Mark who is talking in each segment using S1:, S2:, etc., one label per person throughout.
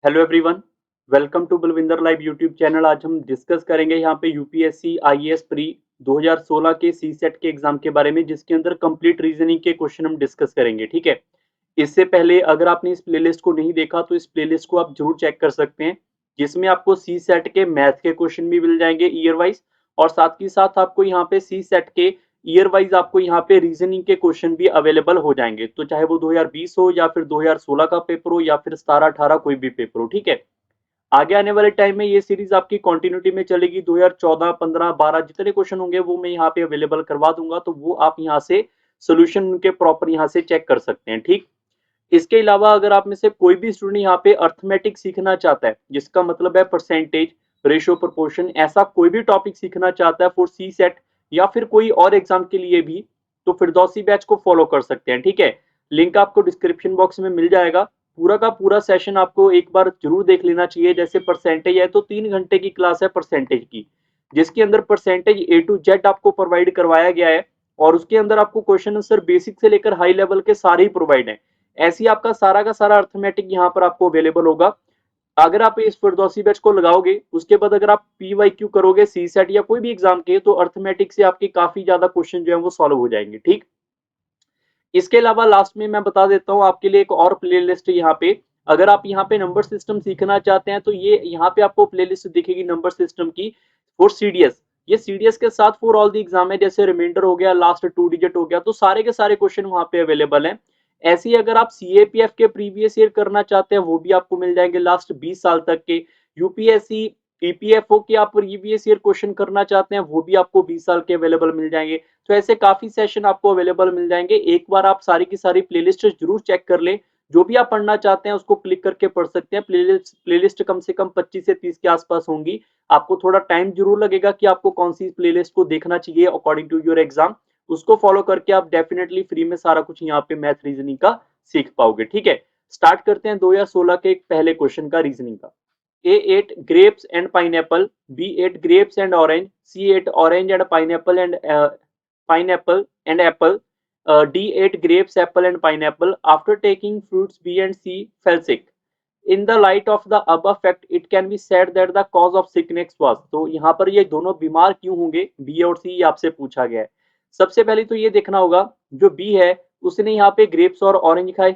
S1: Hello everyone, welcome to Balwinder live YouTube channel. आज हम discuss करेंगे यहाँ पे यूपीएससी आईएएस प्री 2016 के सी सेट के एग्जाम के बारे में, जिसके अंदर कंप्लीट रीजनिंग के क्वेश्चन हम डिस्कस करेंगे। ठीक है, इससे पहले अगर आपने इस प्लेलिस्ट को नहीं देखा तो इस प्लेलिस्ट को आप जरूर चेक कर सकते हैं, जिसमें आपको सी सेट के मैथ के क्वेश्चन भी मिल जाएंगे ईयर वाइज, और साथ ही साथ आपको यहाँ पे सी सेट के ईयर वाइज आपको यहाँ पे रीजनिंग के क्वेश्चन भी अवेलेबल हो जाएंगे। तो चाहे वो 2020 हो या फिर 2016 का पेपर हो या फिर 17-18 कोई भी पेपर हो। ठीक है, आगे आने वाले टाइम में ये सीरीज आपकी कंटिन्यूटी में चलेगी। 2014, 15, 12 जितने क्वेश्चन होंगे वो मैं यहाँ पे अवेलेबल करवा दूंगा, तो वो आप यहाँ से सोल्यूशन उनके प्रॉपर यहाँ से चेक कर सकते हैं। ठीक, इसके अलावा अगर आप में से कोई भी स्टूडेंट यहाँ पे अर्थमेटिक सीखना चाहता है, जिसका मतलब है परसेंटेज, रेशियो, प्रोपोर्शन, ऐसा कोई भी टॉपिक सीखना चाहता है फॉर सी सेट या फिर कोई और एग्जाम के लिए भी, तो फिरदौसी बैच को फॉलो कर सकते हैं। ठीक है, लिंक आपको डिस्क्रिप्शन बॉक्स में मिल जाएगा। पूरा का पूरा सेशन आपको एक बार जरूर देख लेना चाहिए। जैसे परसेंटेज है तो 3 घंटे की क्लास है परसेंटेज की, जिसके अंदर परसेंटेज ए टू जेड आपको प्रोवाइड करवाया गया है, और उसके अंदर आपको क्वेश्चन आंसर बेसिक से लेकर हाई लेवल के सारे ही प्रोवाइड है। ऐसी आपका सारा का सारा अर्थमेटिक यहाँ पर आपको अवेलेबल होगा। अगर आप इस फिरदौसी बैच को लगाओगे, उसके बाद अगर आप पीवाईक्यू करोगे सी सेट या कोई भी एग्जाम के, तो अर्थमेटिक से आपके काफी ज्यादा क्वेश्चन जो है वो सॉल्व हो जाएंगे। ठीक, इसके अलावा लास्ट में मैं बता देता हूँ आपके लिए एक और प्लेलिस्ट यहाँ पे। अगर आप यहाँ पे नंबर सिस्टम सीखना चाहते हैं तो ये यहाँ पे आपको प्लेलिस्ट दिखेगी नंबर सिस्टम की फॉर सीडीएस। ये सीडीएस के साथ फॉर ऑल द एग्जाम है, जैसे रिमाइंडर हो गया, लास्ट 2 डिजिट हो गया, तो सारे के सारे क्वेश्चन वहाँ पे अवेलेबल हैं। ऐसे ही अगर आप सीएपीएफ के प्रीवियस ईयर करना चाहते हैं, वो भी आपको मिल जाएंगे लास्ट 20 साल तक के। यूपीएससी ईपीएफओ के आप प्रीवियस ईयर क्वेश्चन करना चाहते हैं, वो भी आपको 20 साल के अवेलेबल मिल जाएंगे। तो ऐसे काफी सेशन आपको अवेलेबल मिल जाएंगे। एक बार आप सारी की सारी प्लेलिस्ट जरूर चेक कर लें। जो भी आप पढ़ना चाहते हैं उसको क्लिक करके पढ़ सकते हैं। प्लेलिस्ट कम से कम 25 से 30 के आसपास होंगी। आपको थोड़ा टाइम जरूर लगेगा कि आपको कौन सी प्लेलिस्ट को देखना चाहिए अकॉर्डिंग टू योर एग्जाम। उसको फॉलो करके आप डेफिनेटली फ्री में सारा कुछ यहाँ पे मैथ रीजनिंग का सीख पाओगे। ठीक है, स्टार्ट करते हैं 2016 के एक पहले क्वेश्चन का रीजनिंग का। A8 grapes and pineapple, B8 grapes and orange, C8 orange and pineapple and apple, D8 grapes, apple and pineapple. After taking fruits B and C fell sick. In the light of the above fact, it can be said that the cause of sickness was। तो यहाँ पर ये दोनों बीमार क्यों होंगे, B और सी, ये आपसे पूछा गया है। सबसे पहले तो ये देखना होगा, जो बी है उसने यहाँ पे ग्रेप्स और ऑरेंज खाए।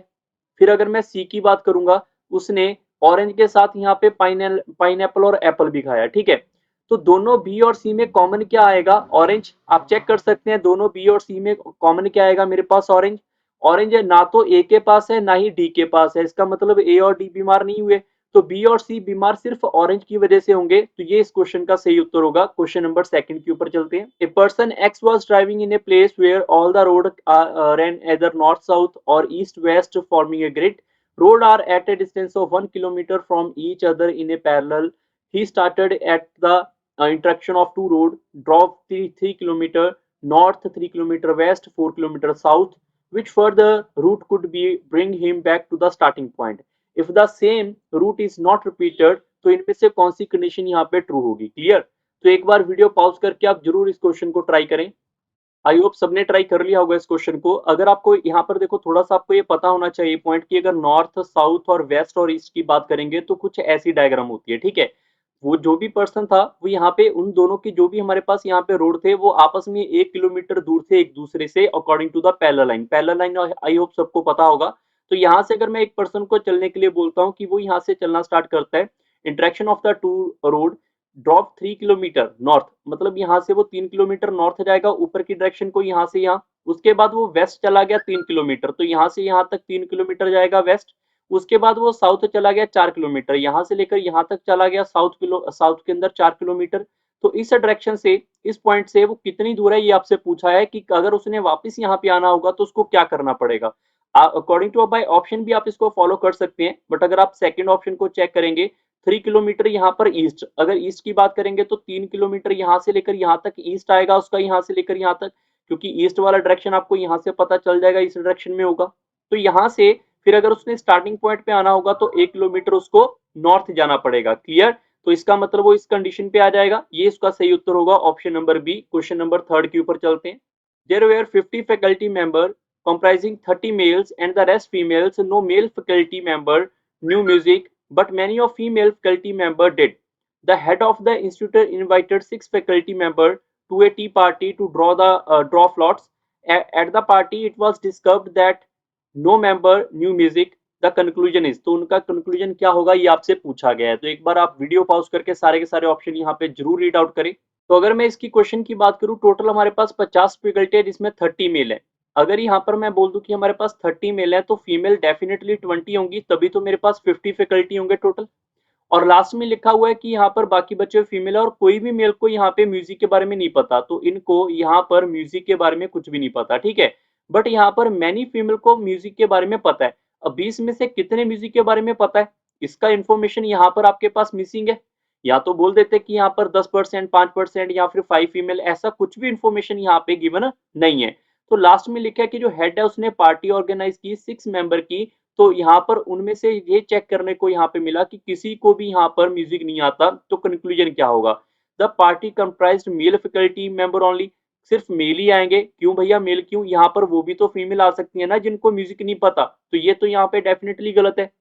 S1: फिर अगर मैं सी की बात करूंगा, उसने ऑरेंज के साथ यहाँ पे पाइनएप्पल और एप्पल भी खाया। ठीक है, तो दोनों बी और सी में कॉमन क्या आएगा, ऑरेंज। आप चेक कर सकते हैं दोनों बी और सी में कॉमन क्या आएगा मेरे पास, ऑरेंज। ऑरेंज ना तो ए के पास है ना ही डी के पास है, इसका मतलब ए और डी बीमार नहीं हुए, तो बी और सी बीमार सिर्फ ऑरेंज की वजह से होंगे। तो ये इस क्वेश्चन का सही उत्तर होगा। क्वेश्चन नंबर सेकंड के ऊपर चलते हैं। A person X was driving in a place where all the road ran either north south or east west forming a grid. Road are at a distance of 1 kilometer from each other in a parallel. He started at the intersection of two roads, drove 3 kilometer north, 3 kilometer west, 4 kilometer south. Which further route could be bring him back to the starting point? If the same route is not repeated, तो इनमें से कौन सी condition यहाँ पे true होगी। Clear, तो एक बार video pause करके आप जरूर इस क्वेश्चन को ट्राई करें। आई होप सबने ट्राई कर लिया होगा इस क्वेश्चन को। अगर आपको यहाँ पर देखो, थोड़ा सा आपको ये पता होना चाहिए पॉइंट कि अगर नॉर्थ, साउथ और वेस्ट और ईस्ट की बात करेंगे तो कुछ ऐसी डायग्राम होती है। ठीक है, वो जो भी पर्सन था वो यहाँ पे उन दोनों की जो भी हमारे पास यहाँ पे रोड थे, वो आपस में 1 किलोमीटर दूर थे एक दूसरे से according to the parallel line. Parallel line I hope सबको पता होगा। तो यहाँ से अगर मैं एक पर्सन को चलने के लिए बोलता हूँ कि वो यहाँ से चलना स्टार्ट करता है, interaction of the two road, drop 3 kilometre north, मतलब यहाँ से वो 3 किलोमीटर नॉर्थ जाएगा ऊपर की डायरेक्शन को, यहाँ से यहाँ। उसके बाद वो वेस्ट चला गया 3 किलोमीटर, तो यहाँ से यहाँ तक 3 किलोमीटर जाएगा वेस्ट। उसके बाद वो साउथ चला गया 4 किलोमीटर, यहाँ से लेकर यहाँ तक चला गया साउथ के अंदर 4 किलोमीटर। तो इस डायरेक्शन से, इस पॉइंट से वो कितनी दूर है, ये आपसे पूछा है कि अगर उसने वापस यहाँ पे आना होगा तो उसको क्या करना पड़ेगा। अकॉर्डिंग टू बाय ऑप्शन भी आप इसको फॉलो कर सकते हैं, बट अगर आप सेकंड ऑप्शन को चेक करेंगे, 3 किलोमीटर यहाँ पर ईस्ट, अगर ईस्ट की बात करेंगे तो 3 किलोमीटर यहाँ से लेकर यहाँ तक ईस्ट आएगा उसका, यहाँ से लेकर यहाँ तक, क्योंकि ईस्ट वाला डायरेक्शन आपको यहाँ से पता चल जाएगा इस डायरेक्शन में होगा। तो यहाँ से फिर अगर उसने स्टार्टिंग पॉइंट पे आना होगा तो 1 किलोमीटर उसको नॉर्थ जाना पड़ेगा। क्लियर, तो इसका मतलब वो इस कंडीशन पे आ जाएगा। ये इसका सही उत्तर होगा option number B. Question number third के ऊपर चलते हैं। There were 50 faculty member comprising 30 males and the rest females. No male faculty member knew music. but many of female faculty member did. The head of the institute invited 6 faculty members to a tea party to draw lots. At the party, it was discovered that no member knew music. The conclusion is, तो उनका conclusion क्या होगा ये आपसे पूछा गया है। तो एक बार आप वीडियो पॉज करके सारे के सारे ऑप्शन यहाँ पे जरूर रीड आउट करें। तो अगर मैं इसकी क्वेश्चन की बात करूं, टोटल हमारे पास 50 फैकल्टी है जिसमें 30 मेल है। अगर यहाँ पर मैं बोल दूं कि हमारे पास 30 मेल है तो फीमेल डेफिनेटली 20 होंगी, तभी तो मेरे पास 50 फैकल्टी होंगे टोटल। और लास्ट में लिखा हुआ है कि यहाँ पर बाकी बचे हुए फीमेल है और कोई भी मेल को यहाँ पे म्यूजिक के बारे में नहीं पता, तो इनको यहाँ पर म्यूजिक के बारे में कुछ भी नहीं पता, ठीक है। बट यहाँ पर मैनी फीमेल को म्यूजिक के बारे में पता है। अब 20 में से कितने म्यूजिक के बारे में पता है, इसका इंफॉर्मेशन यहाँ पर आपके पास मिसिंग है। या तो बोल देते कि यहाँ पर 10%, 5% या फिर 5 फीमेल, ऐसा कुछ भी इंफॉर्मेशन यहाँ पे गिवन नहीं है। तो लास्ट में लिखा है कि जो हेड है उसने पार्टी ऑर्गेनाइज की 6 मेंबर की, तो यहाँ पर उनमें से ये चेक करने को यहाँ पे मिला कि किसी को भी यहाँ पर म्यूजिक नहीं आता, तो कंक्लूजन क्या होगा, the party comprised male faculty member only, सिर्फ मेल ही आएंगे। क्यों भैया मेल क्यों, यहाँ पर वो भी तो फीमेल आ सकती है ना जिनको म्यूजिक नहीं पता, तो ये तो यहाँ पे डेफिनेटली गलत है।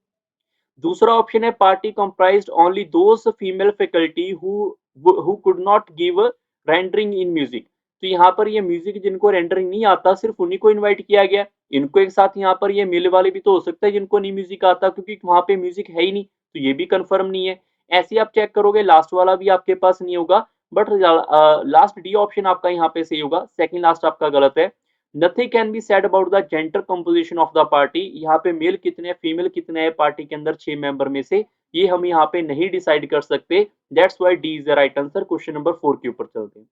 S1: दूसरा ऑप्शन है party comprised only those female faculty who could not give rendering in music, तो यहाँ पर ये म्यूजिक जिनको रेंडरिंग नहीं आता सिर्फ उन्हीं को इनवाइट किया गया। इनको एक साथ यहाँ पर ये मेल वाले भी तो हो सकता है जिनको नहीं म्यूजिक आता, क्योंकि वहां पे म्यूजिक है ही नहीं, तो ये भी कंफर्म नहीं है। ऐसे ही आप चेक करोगे लास्ट वाला भी आपके पास नहीं होगा, बट लास्ट डी ऑप्शन आपका यहाँ पे सही होगा, सेकंड लास्ट आपका गलत है। Nothing can be said about the gender composition of the party, यहाँ पे मेल कितने फीमेल कितने हैं पार्टी के अंदर 6 मेंबर में से, ये हम यहाँ पे नहीं डिसाइड कर सकते। That's why D is the right answer. Question number 4 के ऊपर चलते हैं।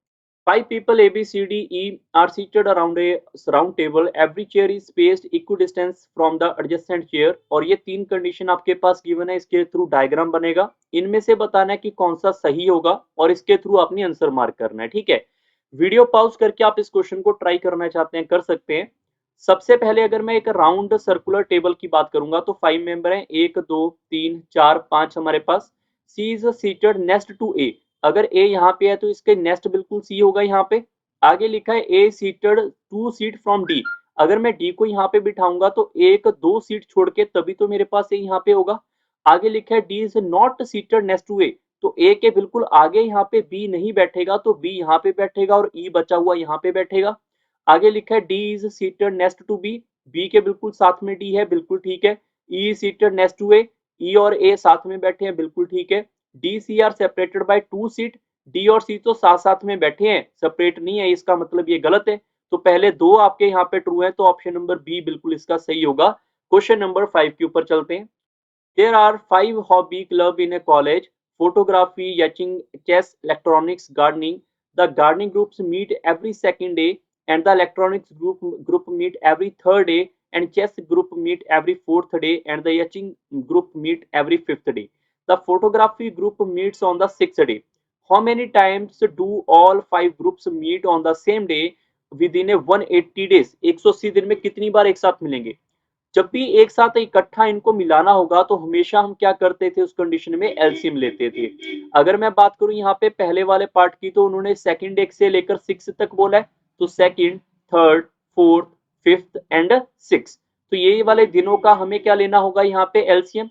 S1: 5 people A, B, C, D, E are seated around a round table. Every chair is spaced equidistant from the adjacent chair. और ये 3 condition आपके पास given है, इसके through diagram बनेगा। इनमें से बताना है कि कौन सा सही होगा और इसके थ्रू अपनी आंसर मार्क करना है, ठीक है। वीडियो पॉज करके आप इस क्वेश्चन को ट्राई करना चाहते हैं कर सकते हैं। सबसे पहले अगर मैं एक राउंड सर्कुलर टेबल की बात करूंगा तो 5 मेंबर हैं, 1 2 3 4 5 हमारे पास। सी इज सीटेड नेक्स्ट टू ए, अगर ए यहाँ पे है तो इसके नेक्स्ट बिल्कुल सी होगा यहाँ पे। आगे लिखा है ए सीटेड 2 सीट फ्रॉम डी, अगर मैं डी को यहाँ पे बिठाऊंगा तो एक 2 सीट छोड़ के तभी तो मेरे पास ए यहाँ पे होगा। आगे लिखा है D is not seated next to A, तो ए के बिल्कुल आगे यहाँ पे बी नहीं बैठेगा, तो बी यहाँ पे बैठेगा और ई बचा हुआ यहाँ पे बैठेगा। आगे लिखा है D is seated next to B, B के बिल्कुल साथ में डी है, बिल्कुल ठीक है। E seated next to A, E और ए साथ में बैठे हैं, बिल्कुल ठीक है। D C are separated by 2 seat, D और सी तो साथ साथ में बैठे हैं, सेपरेट नहीं है, इसका मतलब ये गलत है। तो पहले दो आपके यहाँ पे ट्रू है, तो ऑप्शन नंबर बी बिल्कुल इसका सही होगा। क्वेश्चन नंबर 5 के ऊपर चलते हैं। There are 5 hobby club in a college: photography, etching, chess, electronics, gardening. The gardening groups meet every second day, and the electronics group meet every third day, and chess group meet every fourth day, and the etching group meet every fifth day. The photography group meets on the sixth day. How many times do all 5 groups meet on the same day within a 180 days? 180 दिन में कितनी बार एक साथ मिलेंगे? जब भी एक साथ इकट्ठा इनको मिलाना होगा तो हमेशा हम क्या करते थे, उस कंडीशन में एलसीएम लेते थे। अगर मैं बात करूं यहाँ पे पहले वाले पार्ट की, तो उन्होंने सेकंड एक से लेकर 6 तक बोला है, तो second, third, fourth, fifth and 6, तो ये वाले दिनों का हमें क्या लेना होगा यहाँ पे एलसीएम।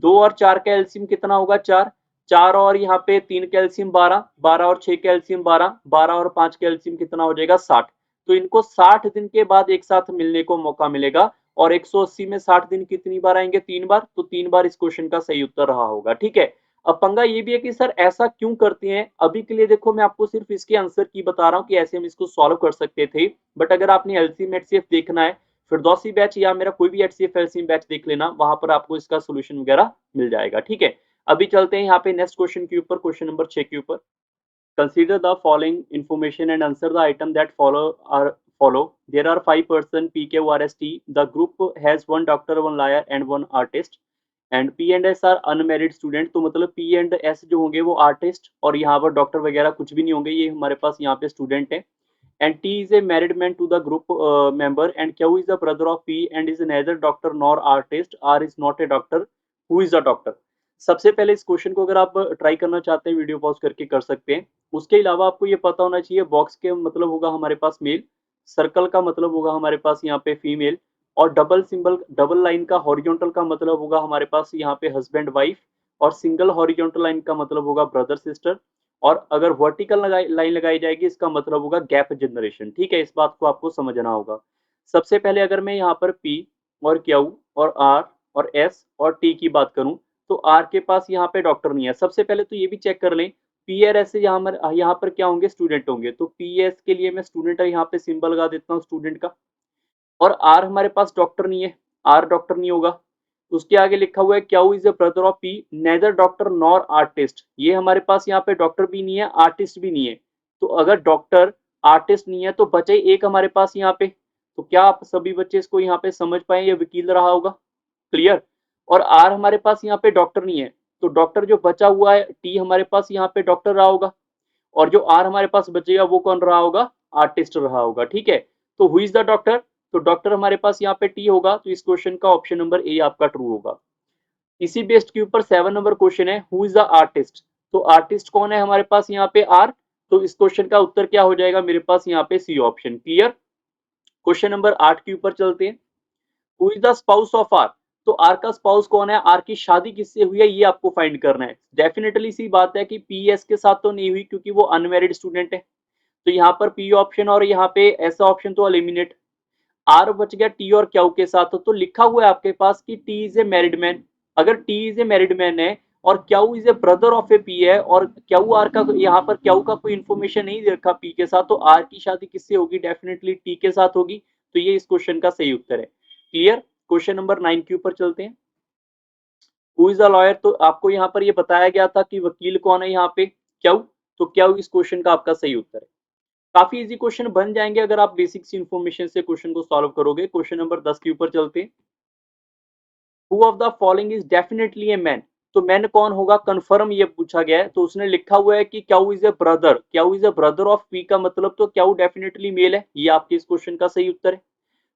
S1: 2 और 4 का एलसीएम कितना होगा, 4, 4 और यहाँ पे 3 का एलसीएम 12, 12 और 6 का एलसीएम 12, 12 और 5 का एलसीएम कितना हो जाएगा, 60। तो इनको 60 दिन के बाद एक साथ मिलने को मौका मिलेगा, और 180 में 60 दिन कितनी बार आएंगे, 3 बार, तो 3 बार इस क्वेश्चन का सही उत्तर रहा होगा, ठीक है। अब पंगा ये भी है कि सर ऐसा क्यों करते हैं, अभी के लिए देखो मैं आपको सिर्फ इसके आंसर की बता रहा हूँ कि ऐसे हम इसको सॉल्व कर सकते थे। बट अगर आपने एलसीएम एचसीएफ देखना है, फिरदौसी बैच या मेरा कोई भी एचसीएफ एलसीएम बैच देख लेना, वहां पर आपको इसका सोल्यूशन वगैरह मिल जाएगा, ठीक है। अभी चलते हैं यहाँ पे नेक्स्ट क्वेश्चन के ऊपर, क्वेश्चन नंबर 6 के ऊपर। Consider the following information and answer the item that follow. There are 5 person PQRST. The group has one doctor, one lawyer, and one artist. And P and S are unmarried student. तो मतलब P and S जो होंगे वो artist और यहाँ पर doctor वगैरह कुछ भी नहीं होंगे, ये हमारे पास यहाँ पे स्टूडेंट है। And T is a married man to the group member, and Q is the brother of P and is neither doctor nor artist. R is not a doctor. Who is a doctor? सबसे पहले इस question को अगर आप try करना चाहते हैं video pause करके कर सकते हैं। उसके अलावा आपको ये पता होना चाहिए बॉक्स के मतलब होगा हमारे पास मेल, सर्कल का मतलब होगा हमारे पास यहाँ पे फीमेल, और डबल लाइन का हॉरिजॉन्टल का मतलब होगा हमारे पास यहाँ पे हस्बैंड वाइफ, और सिंगल हॉरिजॉन्टल लाइन का मतलब होगा ब्रदर सिस्टर, और अगर वर्टिकल लाइन लगाई जाएगी इसका मतलब होगा गैप जनरेशन। ठीक है, इस बात को आपको समझना होगा। सबसे पहले अगर मैं यहाँ पर पी और क्यू और आर और एस और टी की बात करूं, तो आर के पास यहाँ पे डॉक्टर नहीं है। सबसे पहले तो ये भी चेक कर लें, पी आर एस से यहाँ पर क्या होंगे, स्टूडेंट होंगे। तो पी एस के लिए मैं स्टूडेंट यहाँ पे सिंबल लगा देता हूँ स्टूडेंट का। और आर हमारे पास डॉक्टर नहीं है, आर डॉक्टर नहीं होगा। उसके आगे लिखा हुआ है Q is a brother of P, neither doctor nor artist. ये हमारे पास यहाँ पे डॉक्टर भी नहीं है, आर्टिस्ट भी नहीं है। तो अगर डॉक्टर आर्टिस्ट नहीं है तो बचे एक हमारे पास यहाँ पे। तो क्या आप सभी बच्चे इसको यहाँ पे समझ पाए, ये वकील रहा होगा, क्लियर। और आर हमारे पास यहाँ पे डॉक्टर नहीं है, तो डॉक्टर जो बचा हुआ है टी हमारे पास यहाँ पे डॉक्टर रहा होगा, और जो आर हमारे पास बचेगा वो कौन रहा होगा, आर्टिस्ट रहा होगा। ठीक है, तो हु इज द डॉक्टर, तो डॉक्टर हमारे पास यहाँ पे टी होगा, तो इस क्वेश्चन का ऑप्शन नंबर ए आपका ट्रू होगा। इसी बेस्ड के ऊपर 7 नंबर क्वेश्चन है, हु इज द आर्टिस्ट। तो आर्टिस्ट कौन है हमारे पास यहाँ पे, आर। तो इस क्वेश्चन का उत्तर क्या हो जाएगा मेरे पास यहाँ पे, C option, clear. Question number 8 के ऊपर चलते हैं, who is the spouse of R. तो आर का स्पाउस कौन है, आर की शादी किससे हुई है ये आपको फाइंड करना है। डेफिनेटली सी बात है कि पी एस के साथ तो नहीं हुई क्योंकि वो अनमेरिड स्टूडेंट है, तो यहाँ पर पी ऑप्शन और यहाँ पे ऐसा ऑप्शन तो एलिमिनेट। आर बच गया टी और क्यू के साथ, तो लिखा हुआ है आपके पास कि T is a married man. अगर T is a married man है और Q is a brother of a P है, और क्यू आर का यहाँ पर क्यू का कोई इन्फॉर्मेशन नहीं दे रखा पी के साथ, तो आर की शादी किससे होगी, डेफिनेटली टी के साथ होगी। तो ये इस क्वेश्चन का सही उत्तर है, क्लियर। क्वेश्चन नंबर 9 के ऊपर चलते हैं, हु इज द लॉयर। तो आपको यहाँ पर ये बताया गया था कि वकील कौन है यहाँ पे, क्यू। तो क्यू इस क्वेश्चन का आपका सही उत्तर है। काफी इजी क्वेश्चन बन जाएंगे अगर आप बेसिक्स इन्फॉर्मेशन से क्वेश्चन को सॉल्व करोगे। क्वेश्चन नंबर 10 के ऊपर चलते हैं, who of the following is definitely a man. तो मैन कौन होगा, कंफर्म ये पूछा गया है। तो उसने लिखा हुआ है कि Q is a brother, Q is a brother of P का मतलब तो क्यू डेफिनेटली मेल है, ये आपके इस क्वेश्चन का सही उत्तर है।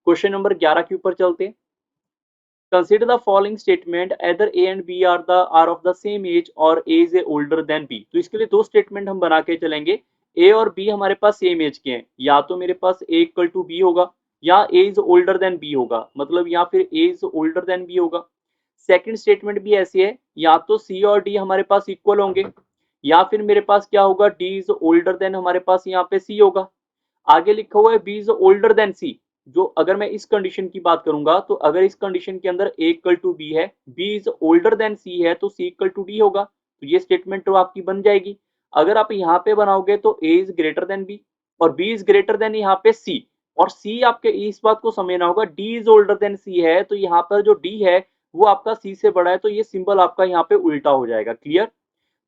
S1: क्वेश्चन नंबर 11 के ऊपर चलते हैं, consider the following statement either A and B are of the same age or A is a older than B. तो इसके लिए दो स्टेटमेंट हम बना के चलेंगे, ए और बी हमारे पास सेम एज के हैं, या तो मेरे पास ए इक्वल टू बी होगा, या ए इज ओल्डर देन बी होगा, मतलब या फिर ए इज ओल्डर देन बी होगा। सेकंड स्टेटमेंट भी ऐसी है, या तो सी और डी हमारे पास इक्वल होंगे, या फिर मेरे पास क्या होगा, डी इज ओल्डर देन हमारे पास यहाँ पे सी होगा। आगे लिखा हुआ है बी इज ओल्डर देन सी। जो अगर मैं इस कंडीशन की बात करूंगा, तो अगर इस कंडीशन के अंदर ए इक्वल टू बी है, B is older than C है, तो सी इक्वल टू डी होगा। तो ये स्टेटमेंट तो आपकी बन जाएगी। अगर आप यहाँ पे बनाओगे तो ए इज ग्रेटर देन बी और बी इज ग्रेटर देन यहाँ पे सी, और सी आपके इस बात को समझना होगा, D is older than C है, तो यहाँ पर जो डी है वो आपका सी से बड़ा है, तो ये सिंबल आपका यहाँ पे उल्टा हो जाएगा, क्लियर।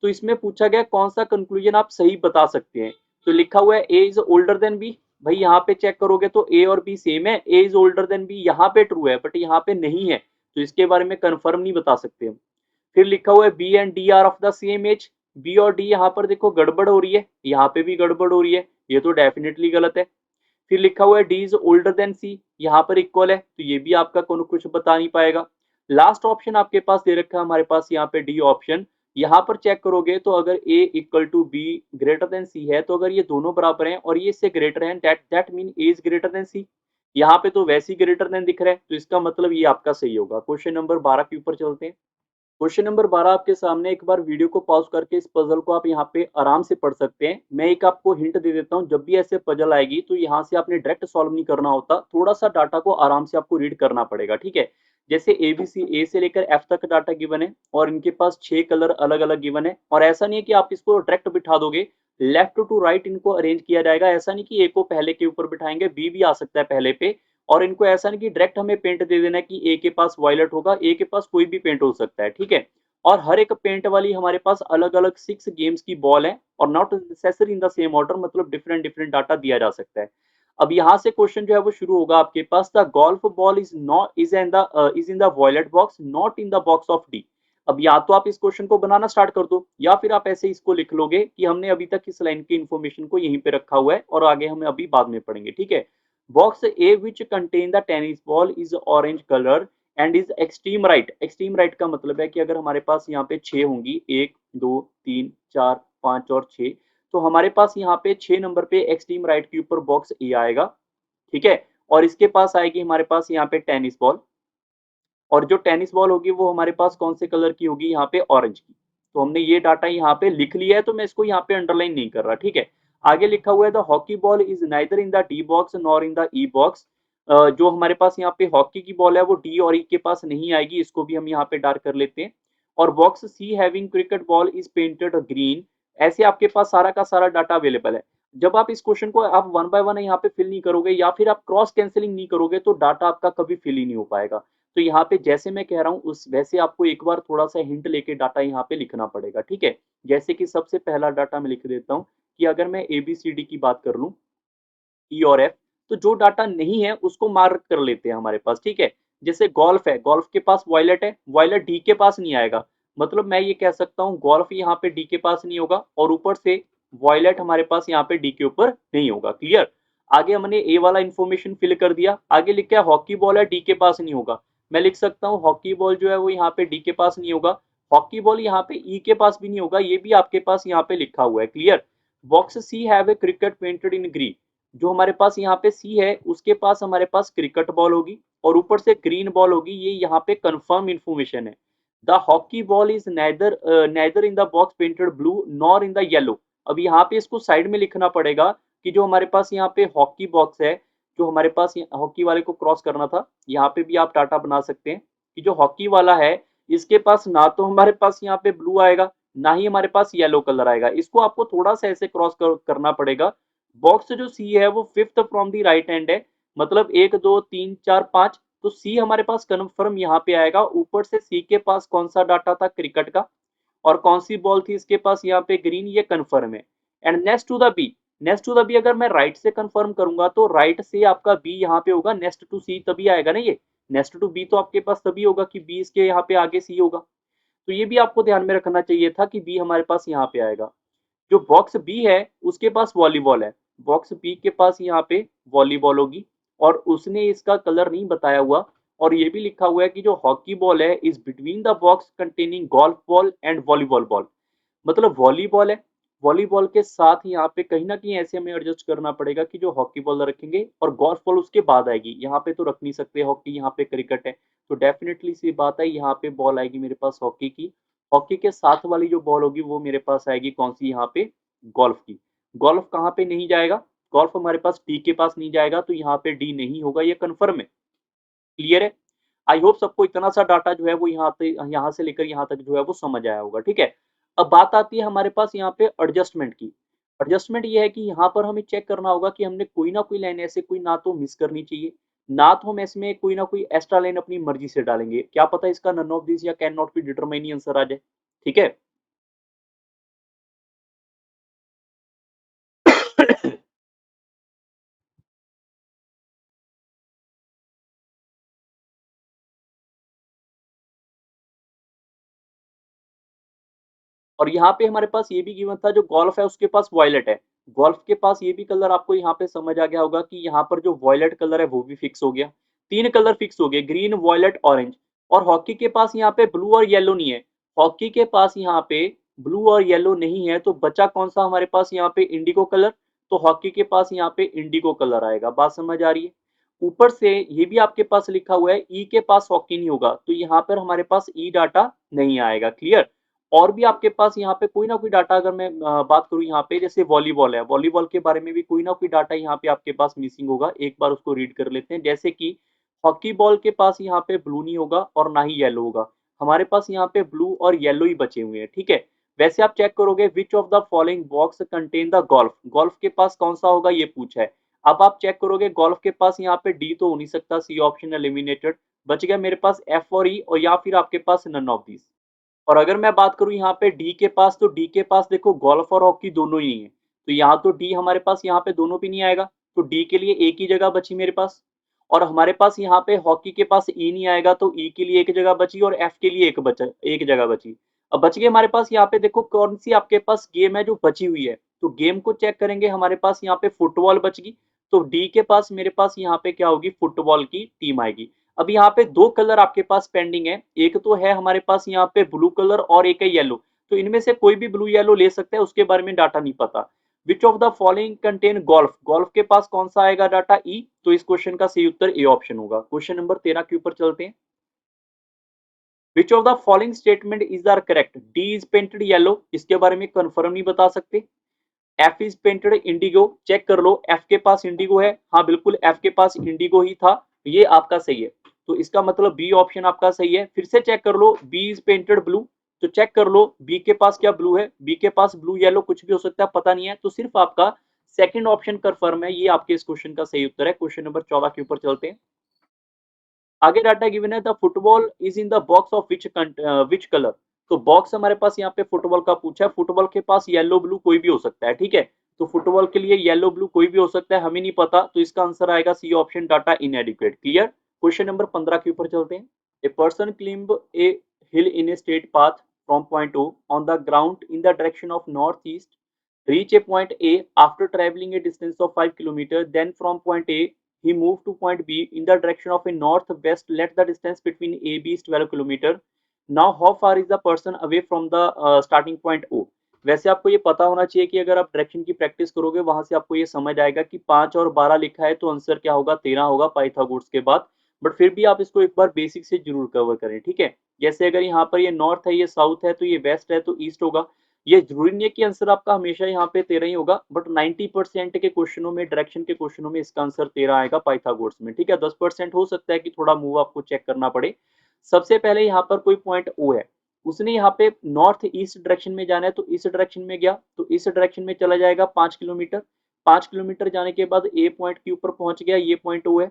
S1: तो इसमें पूछा गया कौन सा कंक्लूजन आप सही बता सकते हैं। तो लिखा हुआ है ए इज ओल्डर देन बी, भाई यहाँ पे चेक करोगे तो ए और बी सेम है, ए इज ओल्डर देन बी यहाँ पे ट्रू है बट यहाँ पे नहीं है, तो इसके बारे में कंफर्म नहीं बता सकते हम। फिर लिखा हुआ है B and D are of the same age, B और डी यहाँ पर देखो गड़बड़ हो रही है, यहाँ पे भी गड़बड़ हो रही है, ये तो डेफिनेटली गलत है। फिर लिखा हुआ है D is older than C, यहाँ पर इक्वल है, तो ये भी आपका कौन कुछ बता नहीं पाएगा। लास्ट ऑप्शन आपके पास दे रखा है हमारे पास यहाँ पे डी ऑप्शन, यहाँ पर चेक करोगे तो अगर a equal to B greater than C है, तो अगर ये दोनों बराबर हैं और ये इससे ग्रेटर है, that mean a is greater than C. यहाँ पे तो वैसे ही ग्रेटर देन दिख रहा है, तो इसका मतलब ये आपका सही होगा। क्वेश्चन नंबर 12 के ऊपर चलते हैं, क्वेश्चन नंबर 12 आपके सामने, एक बार वीडियो को पॉज करके इस पजल को आप यहाँ पे आराम से पढ़ सकते हैं। मैं एक आपको हिंट दे देता हूँ, जब भी ऐसे पजल आएगी तो यहाँ से आपने डायरेक्ट सॉल्व नहीं करना होता, थोड़ा सा डाटा को आराम से आपको रीड करना पड़ेगा, ठीक है। जैसे एबीसी ए से लेकर एफ तक डाटा गिवन है और इनके पास 6 कलर अलग अलग गिवन है, और ऐसा नहीं है कि आप इसको डायरेक्ट बिठा दोगे, लेफ्ट टू राइट इनको अरेंज किया जाएगा। ऐसा नहीं कि ए को पहले के ऊपर बिठाएंगे, बी भी आ सकता है पहले पे, और इनको ऐसा नहीं कि डायरेक्ट हमें पेंट दे देना कि ए के पास वायलेट होगा, ए के पास कोई भी पेंट हो सकता है, ठीक है। और हर एक पेंट वाली हमारे पास अलग अलग 6 गेम्स की बॉल है, और not necessary in the same order, मतलब डिफरेंट डिफरेंट डाटा दिया जा सकता है। अब यहाँ से क्वेश्चन जो है वो शुरू होगा आपके पास, the golf ball is not is in the violet box not in the box of D. अब या तो आप इस क्वेश्चन को बनाना स्टार्ट कर दो, या फिर आप ऐसे इसको लिख लोगे कि हमने अभी तक इस लाइन की इन्फॉर्मेशन को यहीं पे रखा हुआ है और आगे हमें अभी बाद में पढ़ेंगे, ठीक है। Box A which contain the tennis ball is orange colour and is extreme right. Extreme right का मतलब है कि अगर हमारे पास यहाँ पे 6 होंगी, 1 2 3 4 5 और 6, तो हमारे पास यहाँ पे 6 नंबर पे एक्सट्रीम राइट के ऊपर बॉक्स ए आएगा, ठीक है। और इसके पास आएगी हमारे पास यहाँ पे टेनिस बॉल, और जो टेनिस बॉल होगी वो हमारे पास कौन से कलर की होगी, यहाँ पे ऑरेंज की। तो हमने ये डाटा यहाँ पे लिख लिया है, तो मैं इसको यहाँ पे अंडरलाइन नहीं कर रहा, ठीक है। आगे लिखा हुआ है the hockey ball is neither in the D box nor in the e box. जो हमारे पास यहाँ पे हॉकी की बॉल है वो डी और ई के पास नहीं आएगी, इसको भी हम यहाँ पे डार्क कर लेते हैं। और box C having cricket ball is painted green. ऐसे आपके पास सारा का सारा डाटा अवेलेबल है। जब आप इस क्वेश्चन को आप वन बाय वन यहाँ पे फिल नहीं करोगे या फिर आप क्रॉस कैंसिलिंग नहीं करोगे तो डाटा आपका कभी फिल ही नहीं हो पाएगा। तो यहाँ पे जैसे मैं कह रहा हूँ उस वैसे आपको एक बार थोड़ा सा हिंट लेके डाटा यहाँ पे लिखना पड़ेगा, ठीक है। जैसे कि सबसे पहला डाटा मैं लिख देता हूँ कि अगर मैं ABCD की बात कर लूँ, ई और एफ, तो जो डाटा नहीं है उसको मार्क कर लेते हैं हमारे पास, ठीक है। जैसे गोल्फ है, गोल्फ के पास वॉयलेट है, वॉयलेट डी के पास नहीं आएगा। मतलब मैं ये कह सकता हूँ गोल्फ यहाँ पे डी के पास नहीं होगा और ऊपर से वॉयलेट हमारे पास यहाँ पे डी के ऊपर नहीं होगा। क्लियर। आगे हमने ए वाला इंफॉर्मेशन फिल कर दिया। आगे लिखा है हॉकी बॉल है, डी के पास नहीं होगा। मैं लिख सकता हूँ हॉकी बॉल जो है वो यहाँ पे डी के पास नहीं होगा। हॉकी बॉल यहाँ पे ई के पास भी नहीं होगा, ये भी आपके पास यहाँ पे लिखा हुआ है। Clear. Box C have a cricket painted in green. जो हमारे पास यहाँ पे सी है उसके पास हमारे पास क्रिकेट बॉल होगी और ऊपर से ग्रीन बॉल होगी, ये यहाँ पे कंफर्म इंफॉर्मेशन है। The hockey ball is neither in the box painted blue nor in the yellow. अब यहाँ पे इसको साइड में लिखना पड़ेगा कि जो हमारे पास यहाँ पे हॉकी बॉक्स है, जो हमारे पास हॉकी वाले को क्रॉस करना था, यहाँ पे भी आप डाटा बना सकते हैं कि जो हॉकी वाला है इसके पास ना तो हमारे पास यहाँ पे ब्लू आएगा ना ही हमारे पास येलो कलर आएगा। इसको आपको थोड़ा सा ऐसे करना पड़ेगा। बॉक्स जो सी है वो fifth from the right hand है, मतलब 1 2 3 4 5। तो सी हमारे पास कन्फर्म यहाँ पे आएगा। ऊपर से सी के पास कौन सा डाटा था, क्रिकेट का, और कौन सी बॉल थी इसके पास यहाँ पे, ग्रीन, ये कन्फर्म है। And next to the B, next to the B अगर मैं राइट से कंफर्म करूंगा तो राइट से आपका बी यहाँ पे होगा, नेक्स्ट टू सी तभी आएगा ना। ये नेक्स्ट टू बी तो आपके पास तभी होगा कि बी इसके यहाँ पे आगे सी होगा। तो ये भी आपको ध्यान में रखना चाहिए था कि बी हमारे पास यहाँ पे आएगा। जो बॉक्स बी है उसके पास वॉलीबॉल है, बॉक्स बी के पास यहाँ पे वॉलीबॉल होगी और उसने इसका कलर नहीं बताया हुआ। और ये भी लिखा हुआ है कि जो हॉकी बॉल है is between the box containing golf ball and volleyball ball. मतलब वॉलीबॉल है, वॉलीबॉल के साथ ही यहाँ पे कहीं ना कहीं ऐसे हमें एडजस्ट करना पड़ेगा कि जो हॉकी बॉल रखेंगे और गोल्फ बॉल उसके बाद आएगी। यहाँ पे तो रख नहीं सकते हॉकी, यहाँ पे क्रिकेट है। तो डेफिनेटली सी बात है यहाँ पे बॉल आएगी मेरे पास हॉकी की। हॉकी के साथ वाली जो बॉल होगी वो मेरे पास आएगी कौन सी, यहाँ पे गोल्फ की। गोल्फ कहाँ पे नहीं जाएगा, गोल्फ हमारे पास डी के पास नहीं जाएगा, तो यहाँ पे डी नहीं होगा, ये कन्फर्म है। क्लियर है। आई होप सबको इतना सा डाटा जो है वो यहाँ से लेकर यहाँ तक जो है वो समझ आया होगा, ठीक है। अब बात आती है हमारे पास यहाँ पे एडजस्टमेंट की। एडजस्टमेंट ये है कि यहाँ पर हमें चेक करना होगा कि हमने कोई ना कोई लाइन ऐसे कोई ना तो मिस करनी चाहिए, ना तो हम इसमें कोई ना कोई एक्स्ट्रा लाइन अपनी मर्जी से डालेंगे। क्या पता इसका नन ऑफ दिस या can not be determine answer आ जाए, ठीक है। और यहाँ पे हमारे पास ये भी गिवन था जो गोल्फ है उसके पास वॉयलेट है, गोल्फ के पास ये भी कलर आपको यहाँ पे समझ आ गया होगा कि यहाँ पर जो वॉयलेट कलर है वो भी फिक्स हो गया। तीन कलर फिक्स हो गए, ग्रीन वॉयलेट ऑरेंज। और हॉकी के पास यहाँ पे ब्लू और येलो नहीं है, हॉकी के पास यहाँ पे ब्लू और येलो नहीं है, तो बचा कौन सा हमारे पास यहाँ पे, इंडिगो कलर। तो हॉकी के पास यहाँ पे इंडिगो कलर आएगा। बात समझ आ रही है। ऊपर से ये भी आपके पास लिखा हुआ है ई के पास हॉकी नहीं होगा, तो यहाँ पर हमारे पास ई डाटा नहीं आएगा। क्लियर। और भी आपके पास यहाँ पे कोई ना कोई डाटा, अगर मैं बात करूँ यहाँ पे, जैसे वॉलीबॉल है, वॉलीबॉल के बारे में भी कोई ना कोई डाटा यहाँ पे आपके पास मिसिंग होगा। एक बार उसको रीड कर लेते हैं। जैसे कि हॉकी बॉल के पास यहाँ पे ब्लू नहीं होगा और ना ही येलो होगा, हमारे पास यहाँ पे ब्लू और येलो ही बचे हुए हैं, ठीक है। वैसे आप चेक करोगे विच of the following box contain the golf, golf के पास कौन सा होगा ये पूछा है। अब आप चेक करोगे गोल्फ के पास यहाँ पे डी तो हो नहीं सकता, सी ऑप्शन एलिमिनेटेड। बच गया मेरे पास एफ और ई, और या फिर आपके पास नन ऑफ दिस। और अगर मैं बात करूं यहाँ पे डी के पास, तो डी के पास देखो गोल्फ और हॉकी दोनों ही नहीं है, तो यहाँ तो डी हमारे पास यहाँ पे दोनों पे नहीं आएगा। तो डी के लिए एक ही जगह बची मेरे पास। और हमारे पास यहाँ पे हॉकी के पास ई नहीं आएगा, तो ई के लिए एक जगह बची और एफ के लिए एक जगह बची। अब बच गए हमारे पास यहाँ पे देखो कौन सी आपके पास गेम है जो बची हुई है। तो गेम को चेक करेंगे, हमारे पास यहाँ पे फुटबॉल बच गई। तो डी के पास मेरे पास यहाँ पे क्या होगी, फुटबॉल की टीम आएगी। अब यहाँ पे दो कलर आपके पास पेंडिंग है, एक तो है हमारे पास यहाँ पे ब्लू कलर और एक है येलो। तो इनमें से कोई भी ब्लू येलो ले सकते हैं, उसके बारे में डाटा नहीं पता। विच of the following contain golf, golf के पास कौन सा आएगा डाटा ई, तो इस क्वेश्चन का सही उत्तर ए ऑप्शन होगा। क्वेश्चन नंबर 13 के ऊपर चलते हैं। Which of the following statement is are correct, D is painted yellow, इसके बारे में कंफर्म नहीं बता सकते। F is painted indigo, check कर लो एफ के पास इंडिगो है, हाँ बिल्कुल एफ के पास इंडिगो ही था, ये आपका सही है। तो इसका मतलब बी ऑप्शन आपका सही है। फिर से चेक कर लो, बी इज पेंटेड ब्लू, तो चेक कर लो बी के पास क्या ब्लू है, बी के पास ब्लू येलो कुछ भी हो सकता है, पता नहीं है, तो सिर्फ आपका सेकंड ऑप्शन कंफर्म है, ये आपके इस क्वेश्चन का सही उत्तर है। क्वेश्चन नंबर 14 के ऊपर चलते हैं। आगे डाटा गिवन है, the football is in the box of which colour, तो बॉक्स हमारे पास यहाँ पे फुटबॉल का पूछा है, फुटबॉल के पास येलो ब्लू कोई भी हो सकता है, ठीक है, तो फुटबॉल के लिए येलो ब्लू कोई भी हो सकता है, हमें नहीं पता, तो इसका आंसर आएगा C option, data inadequate. Clear. Question number 15 के ऊपर चलते हैं। A person climb a hill in a straight path from point O on the ground in the direction of north east, reach a point A after traveling a distance of 5 kilometers. Then from point A, he moved to point B in the direction of a northwest. Let the distance between A B is 12 kilometers. Now, how far is the person away from the starting point O? वैसे आपको ये पता होना चाहिए कि अगर आप direction की प्रैक्टिस करोगे वहां से आपको ये समझ आएगा कि 5 और 12 लिखा है तो आंसर क्या होगा, 13 होगा पाइथागोरस के बाद। बट फिर भी आप इसको एक बार बेसिक से जरूर कवर करें, ठीक है। जैसे अगर यहाँ पर ये नॉर्थ है, ये साउथ है, तो ये वेस्ट है तो ईस्ट होगा। ये जरूरी नहीं है कि आंसर आपका हमेशा यहाँ पे 13 ही होगा, बट 90% के क्वेश्चनों में, डायरेक्शन के क्वेश्चनों में इसका आंसर 13 आएगा पाइथागोरस में, ठीक है। 10% हो सकता है कि थोड़ा मूव आपको चेक करना पड़े। सबसे पहले यहाँ पर कोई पॉइंट ओ है, उसने यहाँ पे नॉर्थ ईस्ट डायरेक्शन में जाना है, तो इस डायरेक्शन में गया, तो इस डायरेक्शन में चला जाएगा 5 किलोमीटर। 5 किलोमीटर जाने के बाद ए पॉइंट के ऊपर पहुंच गया, ये पॉइंट ओ है,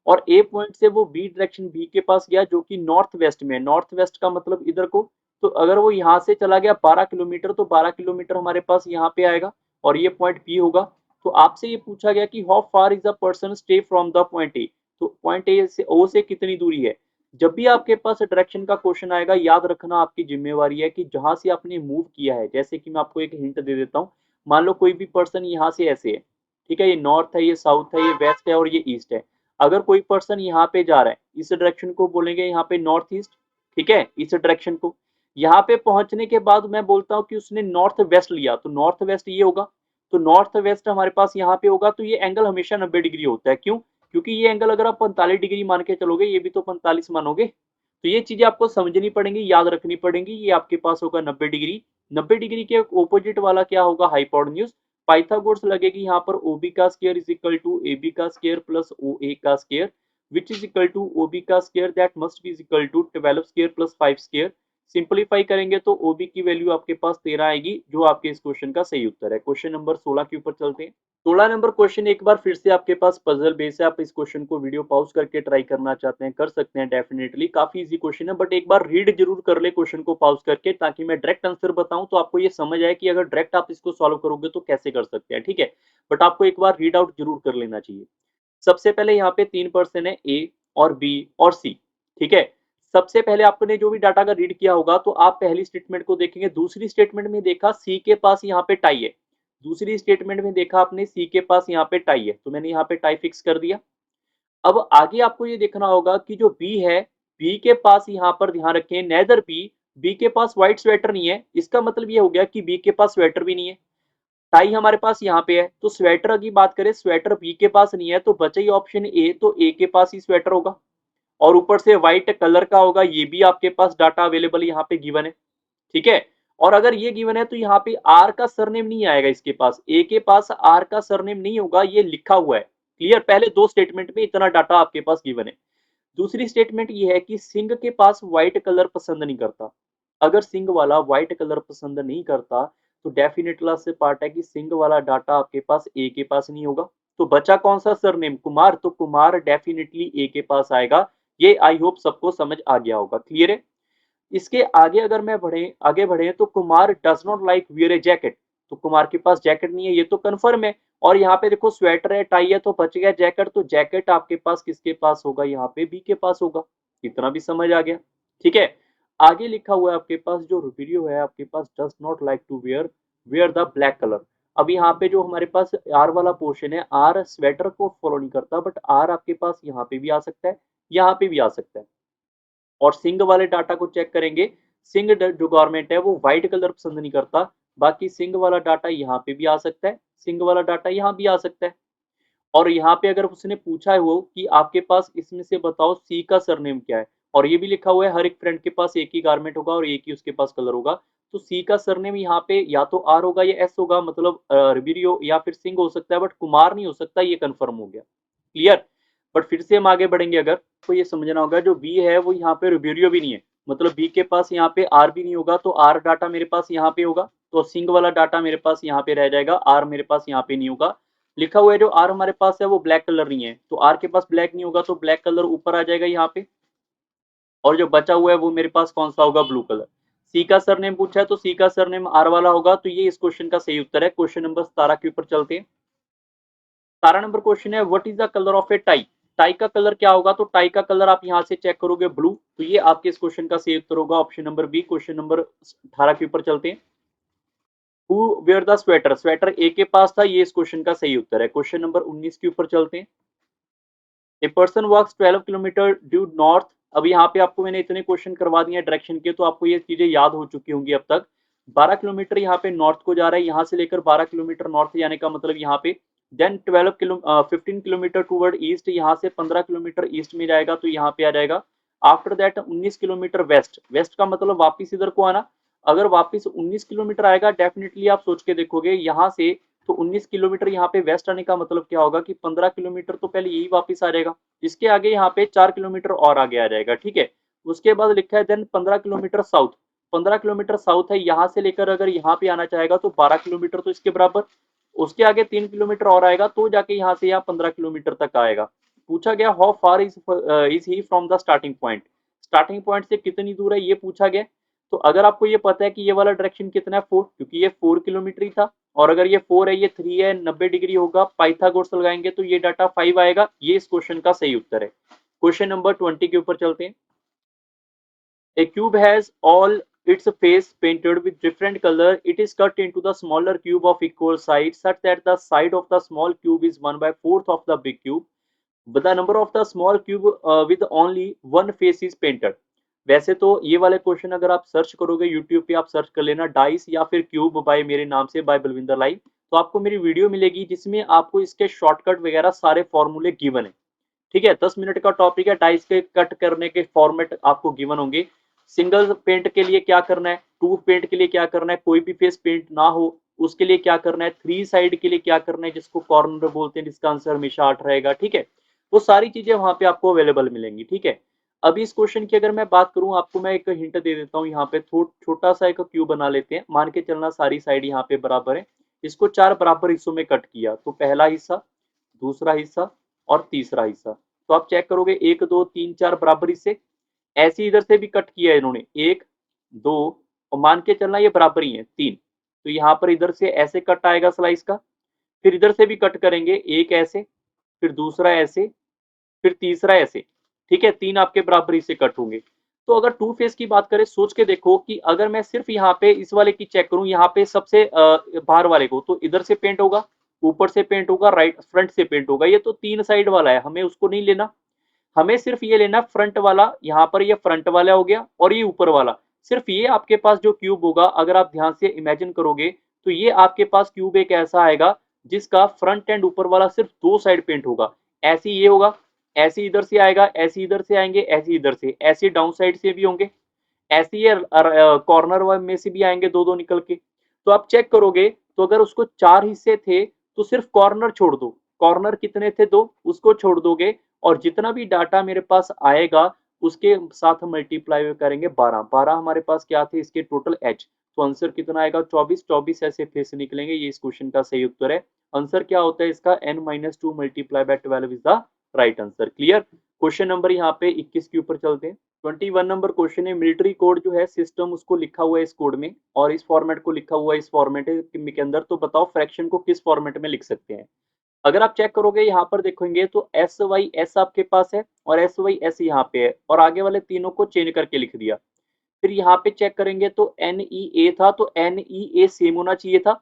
S1: और ए पॉइंट से वो बी डायरेक्शन बी के पास गया जो कि नॉर्थ वेस्ट में है। नॉर्थ वेस्ट का मतलब इधर को, तो अगर वो यहाँ से चला गया 12 किलोमीटर, तो 12 किलोमीटर हमारे पास यहाँ पे आएगा और ये पॉइंट बी होगा। तो आपसे ये पूछा गया कि how far is the person stay from the point A, तो पॉइंट ए से ओ से कितनी दूरी है। जब भी आपके पास डायरेक्शन का क्वेश्चन आएगा, याद रखना आपकी जिम्मेवारी है कि जहां से आपने मूव किया है, जैसे कि मैं आपको एक हिंट दे देता हूँ। मान लो कोई भी पर्सन यहाँ से ऐसे है, ठीक है, ये नॉर्थ है, ये साउथ है, ये वेस्ट है और ये ईस्ट है। अगर कोई पर्सन यहाँ पे जा रहा है, इस डायरेक्शन को बोलेंगे यहाँ पे नॉर्थ ईस्ट, ठीक है, इस डायरेक्शन को। यहाँ पे पहुंचने के बाद मैं बोलता हूँ कि उसने नॉर्थ वेस्ट लिया, तो नॉर्थ वेस्ट ये होगा, तो नॉर्थ वेस्ट हमारे पास यहाँ पे होगा, तो ये एंगल हमेशा 90 डिग्री होता है। क्यों? क्योंकि ये एंगल अगर आप 45 डिग्री मान के चलोगे, ये भी तो 45 मानोगे, तो ये चीजें आपको समझनी पड़ेंगी, याद रखनी पड़ेंगी। ये आपके पास होगा 90 डिग्री। 90 डिग्री के ऑपोजिट वाला क्या होगा, हाइपोटेन्यूज। पाइथागोरस लगेगी यहाँ पर ओबी का square is equal to A B का स्क्वायर प्लस ओ ए का square, which is equal to OB का square that must be is equal to 12 square plus 5 square. Simplify करेंगे तो ओबी की वैल्यू आपके पास 13 आएगी, जो आपके इस क्वेश्चन का सही उत्तर है। क्वेश्चन नंबर 16 के ऊपर चलते हैं। 16 नंबर क्वेश्चन एक बार फिर से आपके पास पजल बेस है, आप इस क्वेश्चन को वीडियो पॉज करके ट्राई करना चाहते हैं कर सकते हैं, डेफिनेटली काफी इजी क्वेश्चन है, बट एक बार रीड जरूर कर ले क्वेश्चन को पॉज करके, ताकि मैं डायरेक्ट आंसर बताऊं तो आपको ये समझ आए कि अगर डायरेक्ट आप इसको सॉल्व करोगे तो कैसे कर सकते हैं, ठीक है। बट आपको एक बार रीड आउट जरूर कर लेना चाहिए। सबसे पहले यहाँ पे 3% है, ए और बी और सी, ठीक है। सबसे पहले आपने जो भी डाटा का रीड किया होगा, तो आप पहली स्टेटमेंट को देखेंगे, दूसरी स्टेटमेंट में देखा सी के पास यहाँ पे टाई है, दूसरी स्टेटमेंट में देखा आपने सी के पास यहाँ पे टाई है, तो मैंने यहाँ पे टाई फिक्स कर दिया। अब आगे आपको ये देखना होगा कि जो बी है, बी के पास यहाँ पर ध्यान रखें, नेदर बी, बी के पास व्हाइट स्वेटर नहीं है, इसका मतलब ये हो गया कि बी के पास स्वेटर भी नहीं है। टाई हमारे पास यहाँ पे है, तो स्वेटर की बात करें, स्वेटर बी के पास नहीं है, तो बचा ही ऑप्शन ए, तो ए के पास ही स्वेटर होगा, और ऊपर से व्हाइट कलर का होगा, ये भी आपके पास डाटा अवेलेबल यहाँ पे गिवन है, ठीक है। और अगर ये गिवन है तो यहाँ पे आर का सरनेम नहीं आएगा, इसके पास ए के पास आर का सरनेम नहीं होगा, ये लिखा हुआ है। क्लियर, पहले दो स्टेटमेंट में इतना डाटा आपके पास गिवन है। दूसरी स्टेटमेंट ये है कि सिंह के पास व्हाइट कलर पसंद नहीं करता। अगर सिंह वाला व्हाइट कलर पसंद नहीं करता, तो डेफिनेटली से पार्ट है कि सिंह वाला डाटा आपके पास ए के पास नहीं होगा। तो बचा कौन सा सरनेम, कुमार, तो कुमार डेफिनेटली ए के पास आएगा। ये आई होप सबको समझ आ गया होगा। क्लियर है। इसके आगे अगर मैं आगे बढ़े तो Kumar does not like wear A jacket, तो कुमार के पास जैकेट नहीं है, ये तो कंफर्म है। और यहाँ पे देखो स्वेटर है, टाई है, तो बच गया जैकेट, तो जैकेट आपके पास किसके पास होगा, यहाँ पे बी के पास होगा। इतना भी समझ आ गया, ठीक है। आगे लिखा हुआ है आपके पास, जो वीडियो है आपके पास, does not like to wear wear the black colour. अब यहाँ पे जो हमारे पास आर वाला पोर्शन है, आर स्वेटर को फॉलो नहीं करता, बट आर आपके पास यहाँ पे भी आ सकता है, यहाँ पे भी आ सकता है। और सिंह वाले डाटा को चेक करेंगे, सिंह जो गवर्नमेंट है वो व्हाइट कलर पसंद नहीं करता। बाकी सिंह वाला डाटा यहाँ पे भी आ सकता है, सिंह वाला डाटा यहाँ भी आ सकता है। और यहाँ पे अगर उसने पूछा है वो कि आपके पास इसमें से बताओ सी का सरनेम क्या है, और ये भी लिखा हुआ है हर एक फ्रेंड के पास एक ही गारमेंट होगा और एक ही उसके पास कलर होगा, तो सी का सरनेम यहाँ पे या तो आर होगा या एस होगा, मतलब रिबिरियो या फिर सिंह हो सकता है, बट कुमार नहीं हो सकता, ये कंफर्म हो गया। क्लियर। बट फिर से हम आगे बढ़ेंगे, अगर तो ये समझना होगा जो बी है वो यहाँ पे रिबिरियो भी नहीं है, मतलब बी के पास यहाँ पे आर भी नहीं होगा, तो आर डाटा मेरे पास यहाँ पे होगा, तो सिंह वाला डाटा मेरे पास यहाँ पे रह जाएगा, आर मेरे पास यहाँ पे नहीं होगा। लिखा हुआ है जो आर हमारे पास है वो ब्लैक कलर नहीं है, तो आर के पास ब्लैक नहीं होगा तो ब्लैक कलर ऊपर आ जाएगा यहाँ पे, और जो बचा हुआ है वो मेरे पास कौन सा होगा, ब्लू कलर। सी का सरनेम पूछा है तो सी का सरनेम आर वाला होगा, तो ये इस क्वेश्चन का सही उत्तर है। क्वेश्चन नंबर 17 के ऊपर चलते हैं। 17 नंबर क्वेश्चन है what is the colour of A tie. Tie का कलर क्या होगा, तो टाई का कलर आप यहाँ से चेक करोगे ब्लू, तो ये आपके इस क्वेश्चन का सही उत्तर होगा option number B. Question number 18 के ऊपर चलते हैं। Who wear the sweater, sweater A के पास था, ये इस क्वेश्चन का सही उत्तर है। क्वेश्चन नंबर 19 के ऊपर चलते हैं। A person walks 12 kilometer due north. अब यहाँ पे आपको मैंने इतने क्वेश्चन करवा दिए हैं डायरेक्शन के, तो आपको ये चीजें याद हो चुकी होंगी अब तक। 12 किलोमीटर यहाँ पे नॉर्थ को जा रहा है, यहाँ से लेकर 12 किलोमीटर नॉर्थ जाने का मतलब यहाँ पे, देन 15 किलोमीटर टूवर्ड ईस्ट, यहाँ से 15 किलोमीटर ईस्ट में जाएगा, तो यहाँ पे आ जाएगा। After that 19 kilometer west, west का मतलब वापिस इधर को आना। अगर वापिस 19 किलोमीटर आएगा, डेफिनेटली आप सोच के देखोगे यहाँ से, तो 19 किलोमीटर यहाँ पे वेस्ट आने का मतलब क्या होगा कि 15 किलोमीटर तो पहले यही वापस आ जाएगा, इसके आगे यहाँ पे 4 किलोमीटर और आगे आ जाएगा, ठीक है। उसके बाद लिखा है then 15 kilometer south, 15 kilometer south है, यहाँ से लेकर अगर यहाँ पे आना चाहेगा तो 12 किलोमीटर तो इसके बराबर, उसके आगे 3 किलोमीटर और आएगा, तो जाके यहाँ से यहाँ 15 किलोमीटर तक आएगा। पूछा गया how far is he from the starting point, starting point से कितनी दूर है ये पूछा गया। तो अगर आपको ये पता है कि ये वाला डायरेक्शन कितना है 4, क्योंकि ये 4 किलोमीटर ही था, और अगर ये 4 है ये 3 है 90 डिग्री होगा, पाइथागोरस लगाएंगे तो ये डाटा 5 आएगा, ये इस क्वेश्चन का सही उत्तर है। क्वेश्चन नंबर 20 के ऊपर चलते हैं। A cube has all its face painted with different color. It is cut into the smaller cube of equal size such that the side of the small cube is 1/4 of the big cube. But the number of the small cube with only one face is painted. वैसे तो ये वाले question अगर आप search करोगे YouTube पे, आप search कर लेना डाइस या फिर क्यूब बाय मेरे नाम से, बाय बलविंदर लाइव, तो आपको मेरी वीडियो मिलेगी जिसमें आपको इसके शॉर्टकट वगैरह सारे फॉर्मूले गिवन है। ठीक है, 10 मिनट का टॉपिक है, डाइस के कट करने के फॉर्मेट आपको गिवन होंगे। सिंगल पेंट के लिए क्या करना है, टू पेंट के लिए क्या करना है, कोई भी फेस पेंट ना हो उसके लिए क्या करना है, थ्री साइड के लिए क्या करना है जिसको कॉर्नर बोलते हैं, जिसका आंसर हमेशा 8 रहेगा। ठीक है, वो सारी चीजें वहां पे आपको अवेलेबल मिलेंगी। ठीक है, अभी इस क्वेश्चन की अगर मैं बात करूं, आपको मैं एक हिंट दे देता हूं, यहाँ पे छोटा सा एक क्यूब बना लेते हैं, मान के चलना सारी साइड यहाँ पे बराबर है, इसको 4 बराबर हिस्सों में कट किया, तो पहला हिस्सा, दूसरा हिस्सा और तीसरा हिस्सा, तो आप चेक करोगे 1 2 3 4 बराबर हिस्से। ऐसे इधर से भी कट किया है इन्होंने, 1 2, और मान के चलना ये बराबर ही है 3, तो यहाँ पर इधर से ऐसे कट आएगा स्लाइस का, फिर इधर से भी कट करेंगे, एक ऐसे, फिर दूसरा ऐसे, फिर तीसरा ऐसे। ठीक है, 3 आपके बराबर हिस्से कट होंगे। तो अगर टू फेस की बात करें, सोच के देखो कि अगर मैं सिर्फ यहाँ पे इस वाले की चेक करूं, यहाँ पे सबसे बाहर वाले को, तो इधर से पेंट होगा, ऊपर से पेंट होगा, राइट फ्रंट से पेंट होगा, ये तो 3 साइड वाला है, हमें उसको नहीं लेना, हमें सिर्फ ये लेना फ्रंट वाला, यहाँ पर ये फ्रंट वाला हो गया, और ये ऊपर वाला, सिर्फ ये आपके पास जो क्यूब होगा, अगर आप ध्यान से इमेजिन करोगे तो ये आपके पास क्यूब एक ऐसा आएगा जिसका फ्रंट एंड ऊपर वाला सिर्फ 2 साइड पेंट होगा। ऐसे ये होगा, ऐसे इधर से आएगा, ऐसे इधर से आएंगे, ऐसे इधर से, ऐसे डाउन साइड से भी होंगे, ऐसे ये कॉर्नर में से भी आएंगे दो दो निकल के। तो आप चेक करोगे, तो अगर उसको 4 हिस्से थे तो सिर्फ कॉर्नर छोड़ दो, कॉर्नर कितने थे, 2, उसको छोड़ दोगे, और जितना भी डाटा मेरे पास आएगा उसके साथ मल्टीप्लाई करेंगे 12, 12 हमारे पास क्या थे इसके टोटल एच, तो आंसर कितना आएगा 24, 24 ऐसे फेस निकलेंगे, ये इस क्वेश्चन का सही उत्तर है। आंसर क्या होता है इसका, n-2 multiply by 12 is the right answer. Clear. Question number यहाँ पे 21 के ऊपर चलते हैं। 21 नंबर क्वेश्चन है, मिलिट्री कोड जो है सिस्टम उसको लिखा हुआ है इस कोड में, और इस फॉर्मेट को लिखा हुआ है इस फॉर्मेट के अंदर, तो बताओ फ्रैक्शन को किस फॉर्मेट में लिख सकते हैं। अगर आप चेक करोगे यहाँ पर देखेंगे तो एस वाई एस आपके पास है, और एस वाई एस यहाँ पे है, और आगे वाले तीनों को चेंज करके लिख दिया। फिर यहाँ पे चेक करेंगे तो एन ई ए था, तो एन ई ए सेम होना चाहिए था,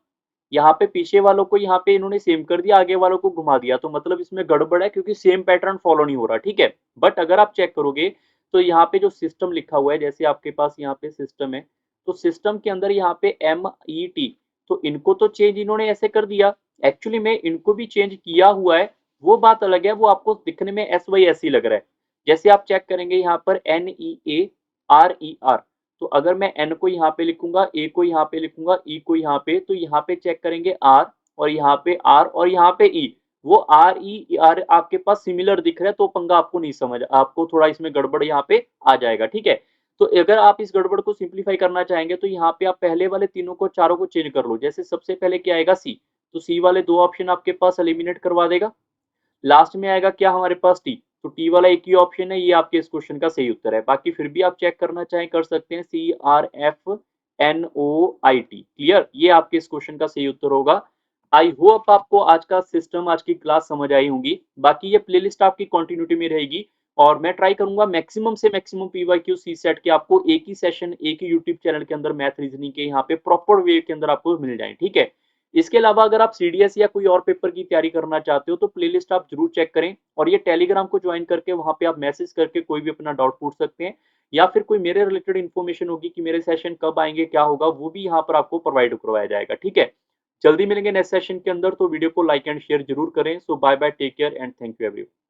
S1: यहाँ पे पीछे वालों को यहाँ पे इन्होंने सेम कर दिया, आगे वालों को घुमा दिया, तो मतलब इसमें गड़बड़ है क्योंकि सेम पैटर्न फॉलो नहीं हो रहा। ठीक है, बट अगर आप चेक करोगे तो यहाँ पे जो सिस्टम लिखा हुआ है, जैसे आपके पास यहाँ पे सिस्टम है, तो सिस्टम के अंदर यहाँ पे MET, तो इनको तो चेंज इन्होंने ऐसे कर दिया, एक्चुअली में इनको भी चेंज किया हुआ है, वो बात अलग है, वो आपको दिखने में SY ऐसी लग रहा है। जैसे आप चेक करेंगे यहाँ पर NEARER, तो अगर मैं N को यहाँ पे लिखूंगा, A को यहाँ पे लिखूंगा, E को यहाँ पे, तो यहाँ पे चेक करेंगे R, और यहाँ पे R, और यहाँ पे E, वो RER आपके पास सिमिलर दिख रहा है, तो पंगा आपको नहीं समझ, आपको थोड़ा इसमें गड़बड़ यहाँ पे आ जाएगा, ठीक है। तो अगर आप इस गड़बड़ को सिंप्लीफाई करना चाहेंगे तो यहाँ पे आप पहले वाले तीनों को, चारों को चेंज कर लो। जैसे सबसे पहले क्या आएगा, सी, तो सी वाले दो ऑप्शन आपके पास एलिमिनेट करवा देगा। लास्ट में आएगा क्या हमारे पास, टी, तो टी वाला एक ही ऑप्शन है, ये आपके इस क्वेश्चन का सही उत्तर है। बाकी फिर भी आप चेक करना चाहें कर सकते हैं, CRFNOIT, क्लियर, ये आपके इस क्वेश्चन का सही उत्तर होगा। आई होप आपको आज का सिस्टम, आज की क्लास समझ आई होंगी। बाकी ये प्लेलिस्ट आपकी कंटिन्यूटी में रहेगी, और मैं ट्राई करूंगा मैक्सिमम से मैक्सिमम PYQ सी सेट के आपको एक ही सेशन, एक ही यूट्यूब चैनल के अंदर मैथ रीजनिंग के यहाँ पे प्रॉपर वे के अंदर आपको मिल जाए, ठीक है। इसके अलावा अगर आप CDS या कोई और पेपर की तैयारी करना चाहते हो तो प्लेलिस्ट आप जरूर चेक करें, और ये टेलीग्राम को ज्वाइन करके वहां पे आप मैसेज करके कोई भी अपना डाउट पूछ सकते हैं, या फिर कोई मेरे रिलेटेड इन्फॉर्मेशन होगी कि मेरे सेशन कब आएंगे, क्या होगा, वो भी यहाँ पर आपको प्रोवाइड करवाया जाएगा, ठीक है। जल्दी मिलेंगे नेक्स्ट सेशन के अंदर, तो वीडियो को लाइक एंड शेयर जरूर करें। So bye bye, take care and thank you everyone.